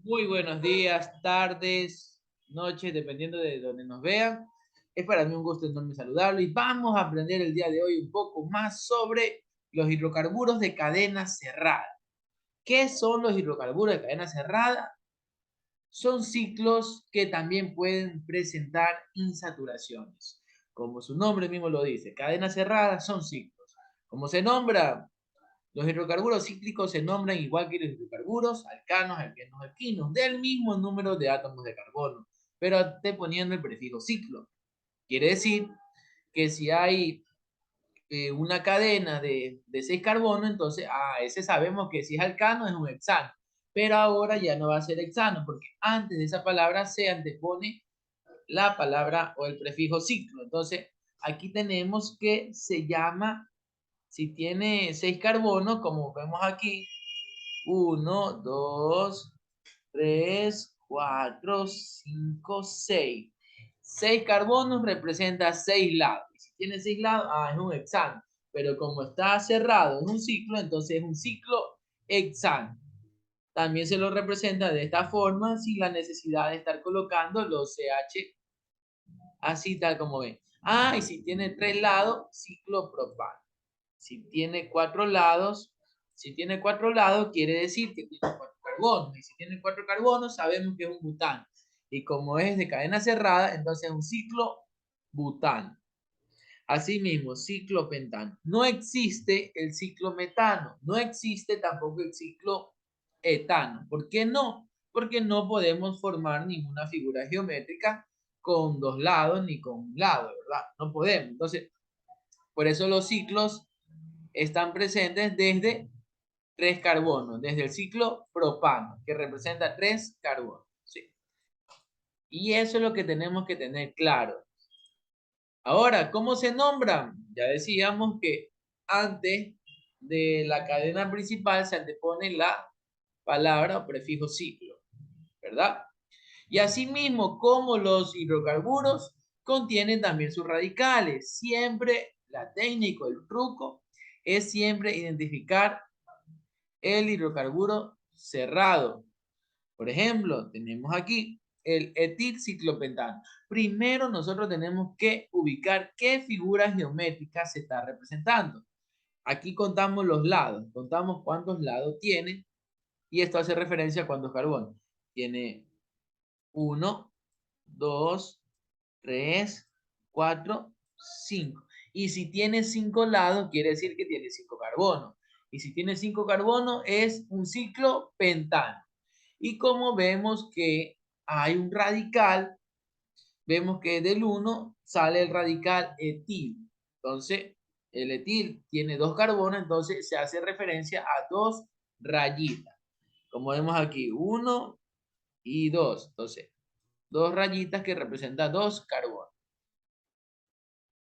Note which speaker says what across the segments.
Speaker 1: Muy buenos días, tardes, noches, dependiendo de donde nos vean. Es para mí un gusto enorme saludarlo y vamos a aprender el día de hoy un poco más sobre los hidrocarburos de cadena cerrada. ¿Qué son los hidrocarburos de cadena cerrada? Son ciclos que también pueden presentar insaturaciones. Como su nombre mismo lo dice, cadena cerrada son ciclos. Como se nombra, los hidrocarburos cíclicos se nombran igual que los hidrocarburos alcanos, alquenos, alquinos, del mismo número de átomos de carbono, pero te poniendo el prefijo ciclo. Quiere decir que si hay una cadena de 6 carbonos, entonces a ese sabemos que si es alcano es un hexano, pero ahora ya no va a ser hexano, porque antes de esa palabra se antepone la palabra o el prefijo ciclo. Entonces, aquí tenemos que se llama, si tiene 6 carbonos, como vemos aquí, uno, 2, 3, 4, 5, 6. 6 carbonos representa 6 lados. Y si tiene 6 lados, es un hexano. Pero como está cerrado en un ciclo, entonces es un ciclo hexano. También se lo representa de esta forma sin la necesidad de estar colocando los CH así tal como ven. Y si tiene 3 lados, ciclo propano. Si tiene 4 lados, si tiene 4 lados, quiere decir que tiene 4 carbonos. Y si tiene 4 carbonos, sabemos que es un butano. Y como es de cadena cerrada, entonces es un ciclo butano. Asimismo, ciclo pentano. No existe el ciclo metano. No existe tampoco el ciclo etano. ¿Por qué no? Porque no podemos formar ninguna figura geométrica con dos lados ni con un lado, ¿verdad? No podemos. Entonces, por eso los ciclos están presentes desde 3 carbonos, desde el ciclo propano, que representa 3 carbonos. ¿Sí? Y eso es lo que tenemos que tener claro. Ahora, ¿cómo se nombran? Ya decíamos que antes de la cadena principal se antepone la palabra o prefijo ciclo, ¿verdad? Y asimismo, como los hidrocarburos contienen también sus radicales, siempre la técnica, el truco es siempre identificar el hidrocarburo cerrado. Por ejemplo, tenemos aquí el etilciclopentano. Primero nosotros tenemos que ubicar qué figura geométrica se está representando. Aquí contamos los lados, contamos cuántos lados tiene y esto hace referencia a cuántos carbonos. Tiene uno, 2, 3, 4, 5. Y si tiene 5 lados, quiere decir que tiene 5 carbonos. Y si tiene 5 carbonos, es un ciclo pentano. Y como vemos que hay un radical, vemos que del 1 sale el radical etil. Entonces, el etil tiene 2 carbonos, entonces se hace referencia a 2 rayitas. Como vemos aquí, 1 y 2. Entonces, 2 rayitas que representan 2 carbonos.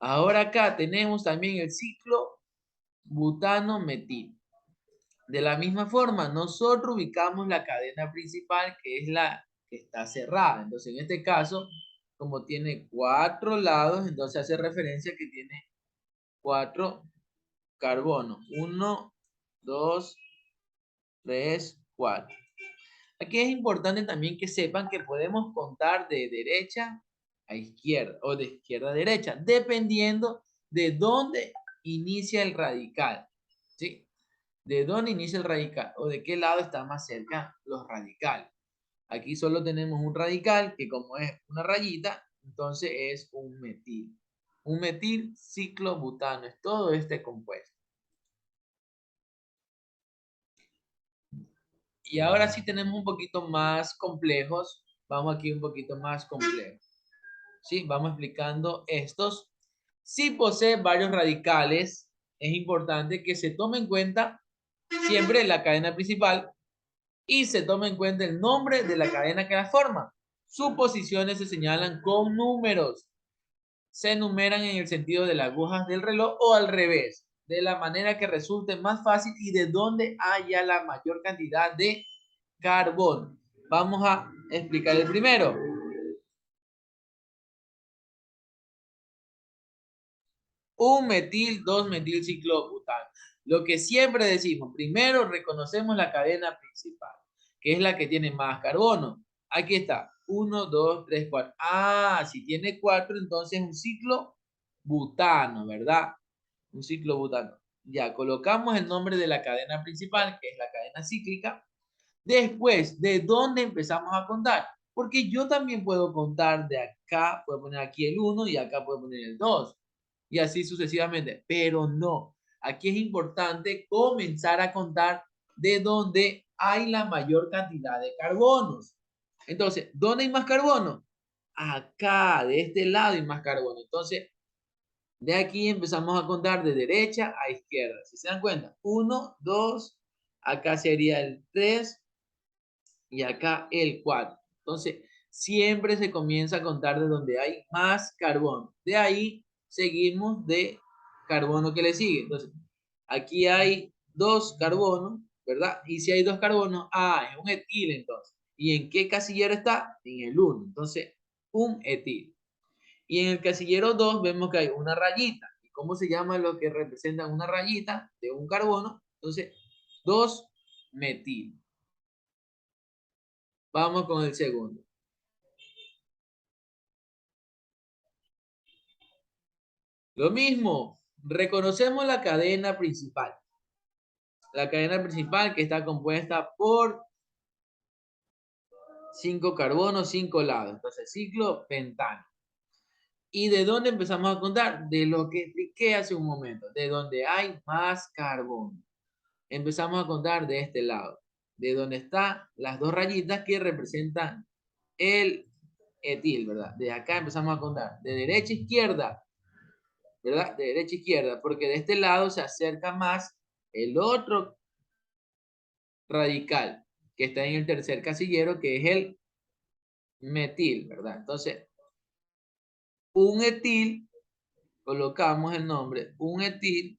Speaker 1: Ahora acá tenemos también el ciclo butano-metil. De la misma forma, nosotros ubicamos la cadena principal, que es la que está cerrada. Entonces, en este caso, como tiene 4 lados, entonces hace referencia que tiene 4 carbonos. Uno, 2, 3, 4. Aquí es importante también que sepan que podemos contar de derecha a izquierda o de izquierda a derecha, dependiendo de dónde inicia el radical. ¿Sí? De dónde inicia el radical o de qué lado está más cerca los radicales. Aquí solo tenemos un radical que como es una rayita, entonces es un metil. Un metil ciclobutano es todo este compuesto. Y ahora sí tenemos un poquito más complejos. Vamos aquí un poquito más complejos. ¿Sí? Vamos explicando estos. Si posee varios radicales, es importante que se tome en cuenta siempre la cadena principal y se tome en cuenta el nombre de la cadena que la forma. Sus posiciones se señalan con números. Se enumeran en el sentido de las agujas del reloj o al revés, de la manera que resulte más fácil y de donde haya la mayor cantidad de carbón. Vamos a explicar el primero. Un metil, dos metil ciclobutano. Lo que siempre decimos, primero reconocemos la cadena principal. que es la que tiene más carbono. Aquí está, 1, 2, 3, 4. Ah, si tiene 4, entonces es un ciclo butano, ¿verdad? Un ciclo butano. Ya, colocamos el nombre de la cadena principal, que es la cadena cíclica. Después, ¿de dónde empezamos a contar? Porque yo también puedo contar de acá, puedo poner aquí el 1 y acá puedo poner el 2. Y así sucesivamente. Pero no, aquí es importante comenzar a contar de donde hay la mayor cantidad de carbonos. Entonces, ¿dónde hay más carbono? Acá, de este lado hay más carbono. Entonces, de aquí empezamos a contar de derecha a izquierda. Si se dan cuenta, 1, 2, acá sería el 3 y acá el 4. Entonces, siempre se comienza a contar de donde hay más carbono. De ahí seguimos de carbono que le sigue. Entonces, aquí hay 2 carbonos, ¿verdad? Y si hay 2 carbonos, es un etil entonces. ¿Y en qué casillero está? En el 1. Entonces, un etil. Y en el casillero 2 vemos que hay una rayita. ¿Y cómo se llama lo que representa una rayita de un carbono? Entonces, 2 metil. Vamos con el segundo. Lo mismo, reconocemos la cadena principal. La cadena principal que está compuesta por 5 carbonos, 5 lados. Entonces, ciclo pentano. ¿Y de dónde empezamos a contar? De lo que expliqué hace un momento, de donde hay más carbono. Empezamos a contar de este lado, de donde están las 2 rayitas que representan el etil, ¿verdad? De acá empezamos a contar, de derecha a izquierda, ¿verdad? De derecha a izquierda, porque de este lado se acerca más el otro radical que está en el tercer casillero, que es el metil, ¿verdad? Entonces, un etil, colocamos el nombre, un etil,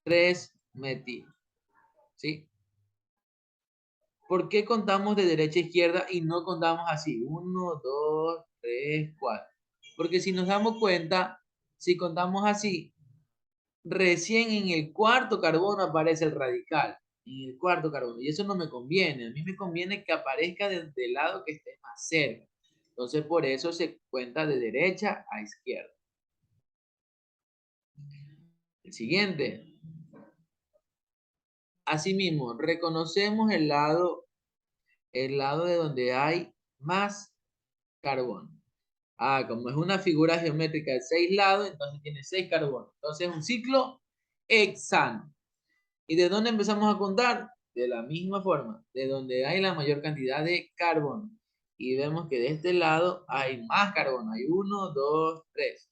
Speaker 1: 3 metil, ¿sí? ¿Por qué contamos de derecha a izquierda y no contamos así? 1, 2, 3, 4. Porque si nos damos cuenta, si contamos así, recién en el cuarto carbono aparece el radical. En el cuarto carbono. Y eso no me conviene. A mí me conviene que aparezca del lado que esté más cerca. Entonces, por eso se cuenta de derecha a izquierda. El siguiente. Asimismo, reconocemos el lado de donde hay más carbono. Como es una figura geométrica de 6 lados, entonces tiene 6 carbonos. Entonces es un ciclo hexano. ¿Y de dónde empezamos a contar? De la misma forma, de donde hay la mayor cantidad de carbono. Y vemos que de este lado hay más carbono. Hay 1, 2, 3.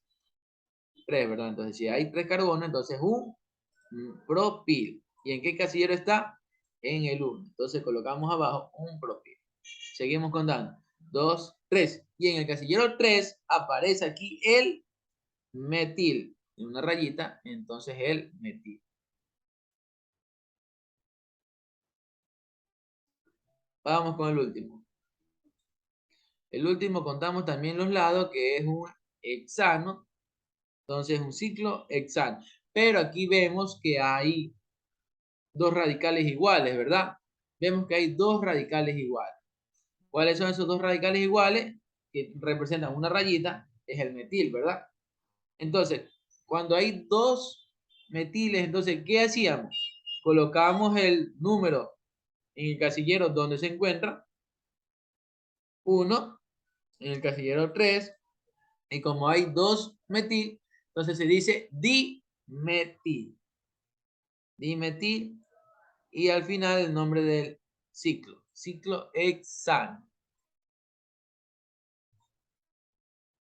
Speaker 1: 3, ¿verdad? Entonces si hay 3 carbonos, entonces un propil. ¿Y en qué casillero está? En el 1. Entonces colocamos abajo un propil. Seguimos contando. 2, 3. Y en el casillero 3 aparece aquí el metil. En una rayita, entonces el metil. Vamos con el último. El último contamos también los lados, que es un hexano. Entonces un ciclo hexano. Pero aquí vemos que hay 2 radicales iguales, ¿verdad? Vemos que hay 2 radicales iguales. ¿Cuáles son esos 2 radicales iguales? Que representan una rayita, es el metil, ¿verdad? Entonces, cuando hay 2 metiles, entonces, ¿qué hacíamos? Colocamos el número en el casillero donde se encuentra, 1, en el casillero 3, y como hay 2 metil, entonces se dice dimetil. Dimetil, y al final el nombre del ciclo, ciclo hexano.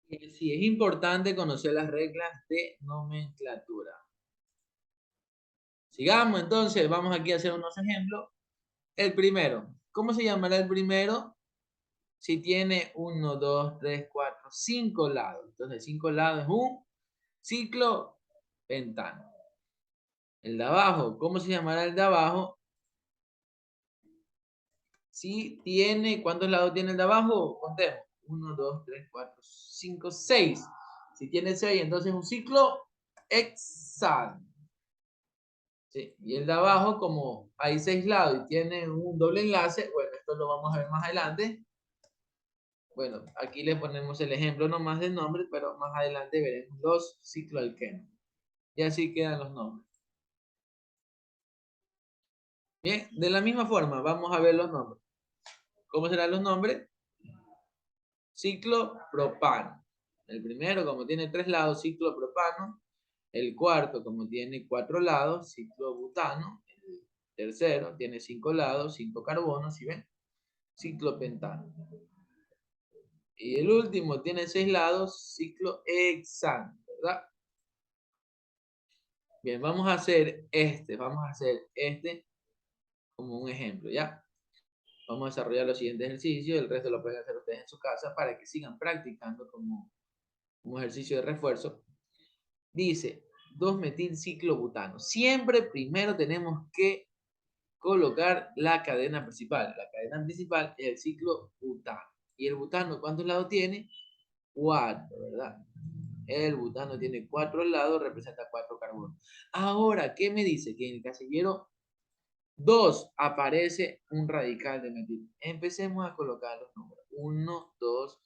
Speaker 1: Sí, es importante conocer las reglas de nomenclatura. Sigamos entonces, vamos aquí a hacer unos ejemplos. El primero, ¿cómo se llamará el primero? Si tiene 1, 2, 3, 4, 5 lados. Entonces 5 lados es un ciclo pentano. El de abajo, ¿cómo se llamará el de abajo? Si tiene, ¿cuántos lados tiene el de abajo? Contemos. 1, 2, 3, 4, 5, 6. Si tiene 6, entonces es un ciclo hexano. Sí. Y el de abajo, como hay 6 lados y tiene un doble enlace, bueno, es después lo vamos a ver más adelante. Bueno, aquí le ponemos el ejemplo nomás del nombre, pero más adelante veremos los cicloalquenos. Y así quedan los nombres. Bien, de la misma forma, vamos a ver los nombres. ¿Cómo serán los nombres? Ciclopropano. El primero, como tiene 3 lados, ciclopropano. El cuarto, como tiene 4 lados, ciclobutano. El tercero, tiene 5 lados, 5 carbonos, ¿sí ven? Ciclopentano. Y el último tiene 6 lados, ciclohexano, ¿verdad? Bien, vamos a hacer este como un ejemplo, ¿ya? Vamos a desarrollar los siguientes ejercicios, el resto lo pueden hacer ustedes en su casa para que sigan practicando como un ejercicio de refuerzo. Dice 2-metilciclobutano. Siempre primero tenemos que colocar la cadena principal. La cadena principal es el ciclobutano. ¿Y el butano cuántos lados tiene? 4, ¿verdad? El butano tiene 4 lados, representa 4 carbonos. Ahora, ¿qué me dice? Que en el casillero 2 aparece un radical de metil. Empecemos a colocar los números. 1, 2.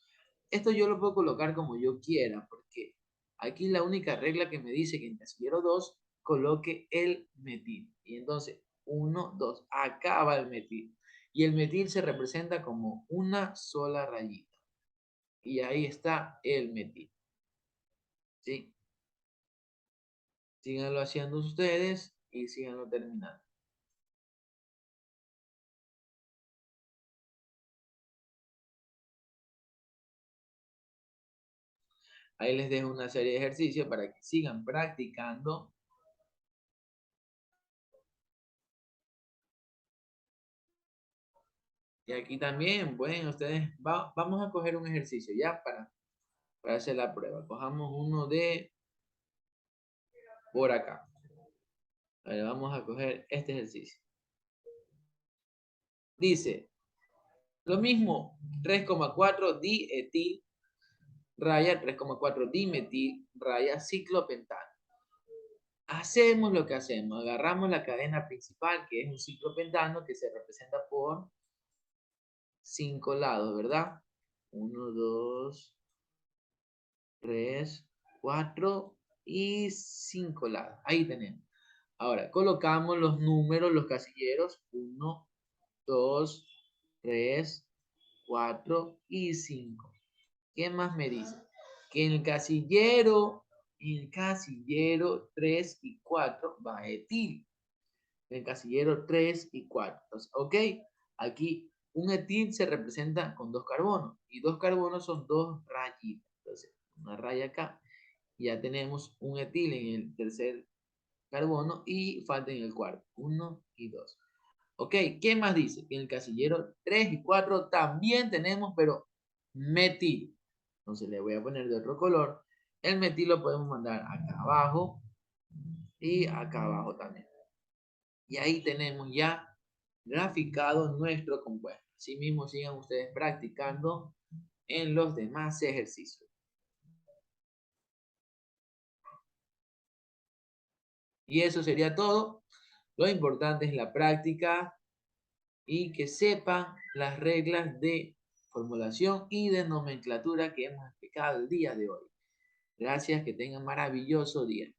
Speaker 1: Esto yo lo puedo colocar como yo quiera, porque aquí la única regla que me dice que en casillero 2 coloque el metil. Y entonces, 1, 2. Acá va el metil. Y el metil se representa como una sola rayita. Y ahí está el metil. ¿Sí? Síganlo haciendo ustedes y síganlo terminando. Ahí les dejo una serie de ejercicios para que sigan practicando. Y aquí también pueden ustedes, vamos a coger un ejercicio ya para hacer la prueba. Cojamos uno de por acá. Vale, vamos a coger este ejercicio. Dice, lo mismo, 3,4 dietil raya 3,4 dimetil raya ciclopentano. Hacemos lo que hacemos, agarramos la cadena principal, que es un ciclopentano que se representa por 5 lados, ¿verdad? 1, 2, 3, 4 y 5 lados. Ahí tenemos. Ahora, colocamos los números, los casilleros, 1, 2, 3, 4 y 5. ¿Qué más me dice? Que en el casillero 3 y 4 va etil. En el casillero 3 y 4. Entonces, ok, aquí un etil se representa con 2 carbonos. Y 2 carbonos son 2 rayitas. Entonces, una raya acá. Ya tenemos un etil en el tercer carbono y falta en el cuarto. 1 y 2. Ok, ¿qué más dice? En el casillero 3 y 4 también tenemos, pero metil. Entonces le voy a poner de otro color. El metil lo podemos mandar acá abajo y acá abajo también. Y ahí tenemos ya graficado nuestro compuesto. Asimismo, sigan ustedes practicando en los demás ejercicios. Y eso sería todo. Lo importante es la práctica y que sepan las reglas de formulación y de nomenclatura que hemos explicado el día de hoy. Gracias, que tengan maravilloso día.